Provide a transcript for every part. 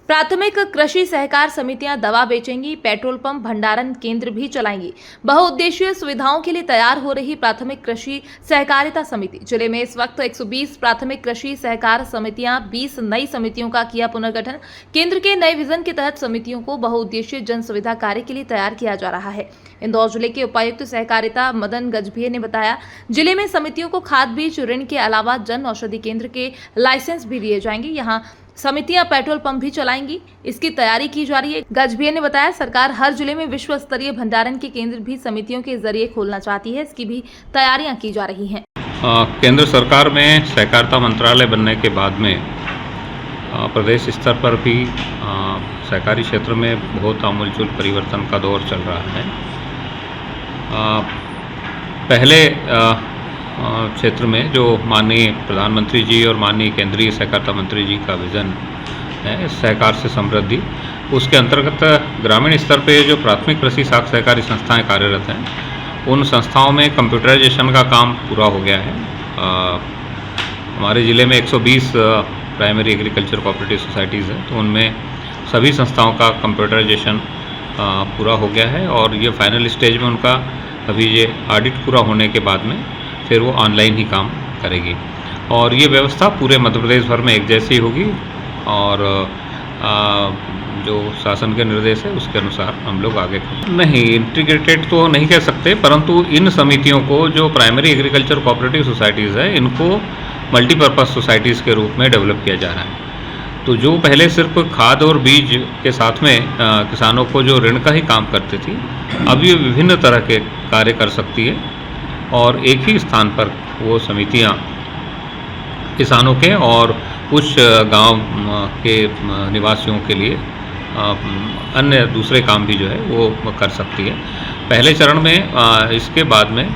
प्राथमिक कृषि सहकार समितियां दवा बेचेंगी, पेट्रोल पंप, भंडारण केंद्र भी चलाएंगी। बहुउद्देशीय सुविधाओं के लिए तैयार हो रही प्राथमिक कृषि सहकारिता समिति। जिले में इस वक्त 120 प्राथमिक कृषि सहकार समितियां, 20 नई समितियों का किया पुनर्गठन। केंद्र के नए विजन के तहत समितियों को बहुउद्देशीय जन सुविधा कार्य के लिए तैयार किया जा रहा है। इंदौर जिले के उपायुक्त सहकारिता मदन गजभिये ने बताया, जिले में समितियों को खाद बीज ऋण के अलावा जन औषधि केंद्र के लाइसेंस भी दिए जाएंगे। यहाँ समितियां पेट्रोल पंप भी चलाएंगी, इसकी तैयारी की जा रही है। गजभिये ने बताया, सरकार हर जिले में विश्व स्तरीय भंडारण के केंद्र भी समितियों के जरिए खोलना चाहती है, इसकी भी तैयारियां की जा रही हैं। केंद्र सरकार में सहकारिता मंत्रालय बनने के बाद में प्रदेश स्तर पर भी सहकारी क्षेत्र में बहुत आमूलचूल परिवर्तन का दौर चल रहा है। पहले क्षेत्र में जो माननीय प्रधानमंत्री जी और माननीय केंद्रीय सहकारिता मंत्री जी का विज़न है सहकार से समृद्धि, उसके अंतर्गत ग्रामीण स्तर पे जो प्राथमिक कृषि साख सहकारी संस्थाएं कार्यरत हैं, उन संस्थाओं में कंप्यूटराइजेशन का काम पूरा हो गया है। हमारे ज़िले में 120 प्राइमरी एग्रीकल्चर कोऑपरेटिव सोसाइटीज़ हैं, तो उनमें सभी संस्थाओं का कंप्यूटराइजेशन पूरा हो गया है और ये फाइनल स्टेज में उनका अभी ये ऑडिट पूरा होने के बाद में फिर वो ऑनलाइन ही काम करेगी और ये व्यवस्था पूरे मध्य प्रदेश भर में एक जैसी होगी और जो शासन के निर्देश है उसके अनुसार हम लोग आगे नहीं इंटीग्रेटेड तो नहीं कह सकते, परंतु इन समितियों को जो प्राइमरी एग्रीकल्चर कोऑपरेटिव सोसाइटीज़ है इनको मल्टीपर्पज़ सोसाइटीज़ के रूप में डेवलप किया जा रहा है। तो जो पहले सिर्फ खाद और बीज के साथ में किसानों को जो ऋण का ही काम करती थी, अब ये विभिन्न तरह के कार्य कर सकती है और एक ही स्थान पर वो समितियां किसानों के और कुछ गांव के निवासियों के लिए अन्य दूसरे काम भी जो है वो कर सकती है। पहले चरण में इसके बाद में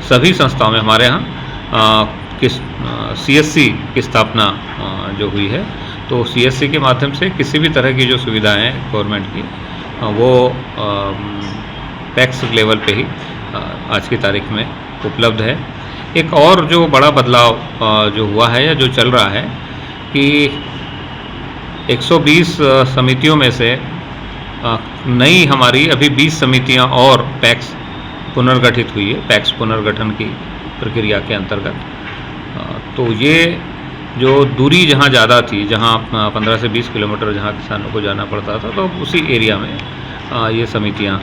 सभी संस्थाओं में हमारे यहाँ CSC की स्थापना जो हुई है, तो CSC के माध्यम से किसी भी तरह की जो सुविधाएं हैं गवर्नमेंट की वो टैक्स लेवल पे ही आज की तारीख में उपलब्ध है। एक और जो बड़ा बदलाव जो हुआ है या जो चल रहा है कि 120 समितियों में से नई हमारी अभी 20 समितियां और पैक्स पुनर्गठित हुई है, पैक्स पुनर्गठन की प्रक्रिया के अंतर्गत। तो ये जो दूरी जहां ज़्यादा थी, जहां 15 से 20 किलोमीटर जहां किसानों को जाना पड़ता था, तो उसी एरिया में ये समितियां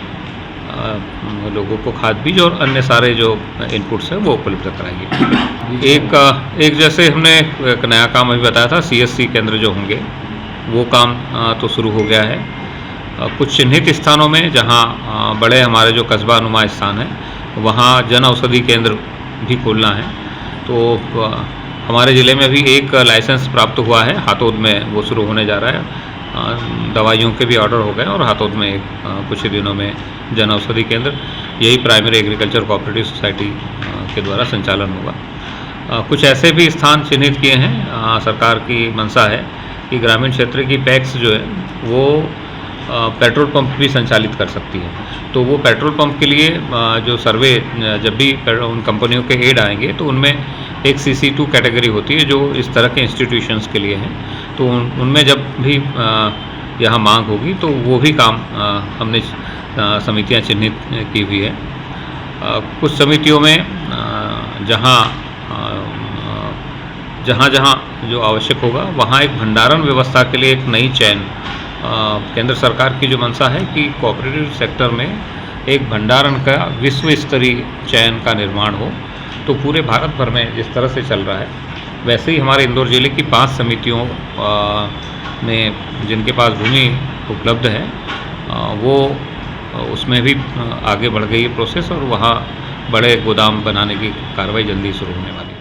लोगों को खाद बीज और अन्य सारे जो इनपुट्स हैं वो उपलब्ध कराएंगे। एक जैसे हमने एक नया काम अभी बताया था, CSC केंद्र जो होंगे वो काम तो शुरू हो गया है। कुछ चिन्हित स्थानों में जहां बड़े हमारे जो कस्बा नुमा स्थान है वहां जन औषधि केंद्र भी खोलना है। तो हमारे ज़िले में भी एक लाइसेंस प्राप्त हुआ है, हाथोद में वो शुरू होने जा रहा है। दवाइयों के भी ऑर्डर हो गए और हाथोद में कुछ ही दिनों में जन औषधि केंद्र यही प्राइमरी एग्रीकल्चर कोऑपरेटिव सोसाइटी के द्वारा संचालन होगा। कुछ ऐसे भी स्थान चिन्हित किए हैं। सरकार की मंशा है कि ग्रामीण क्षेत्र की पैक्स जो है वो पेट्रोल पंप भी संचालित कर सकती है। तो वो पेट्रोल पंप के लिए जो सर्वे जब भी उन कंपनियों के एड आएंगे तो उनमें एक CC2 कैटेगरी होती है जो इस तरह के इंस्टीट्यूशंस के लिए हैं। तो उनमें जब भी यहाँ मांग होगी तो वो भी काम हमने समितियाँ चिन्हित की हुई है। कुछ समितियों में जहाँ जो आवश्यक होगा वहाँ एक भंडारण व्यवस्था के लिए एक नई चैन केंद्र सरकार की जो मंशा है कि कोऑपरेटिव सेक्टर में एक भंडारण का विश्व स्तरीय चैन का निर्माण हो। तो पूरे भारत भर में जिस तरह से चल रहा है वैसे ही हमारे इंदौर जिले की 5 समितियों में जिनके पास भूमि उपलब्ध है वो उसमें भी आगे बढ़ गई है प्रोसेस और वहाँ बड़े गोदाम बनाने की कार्रवाई जल्दी शुरू होने वाली है।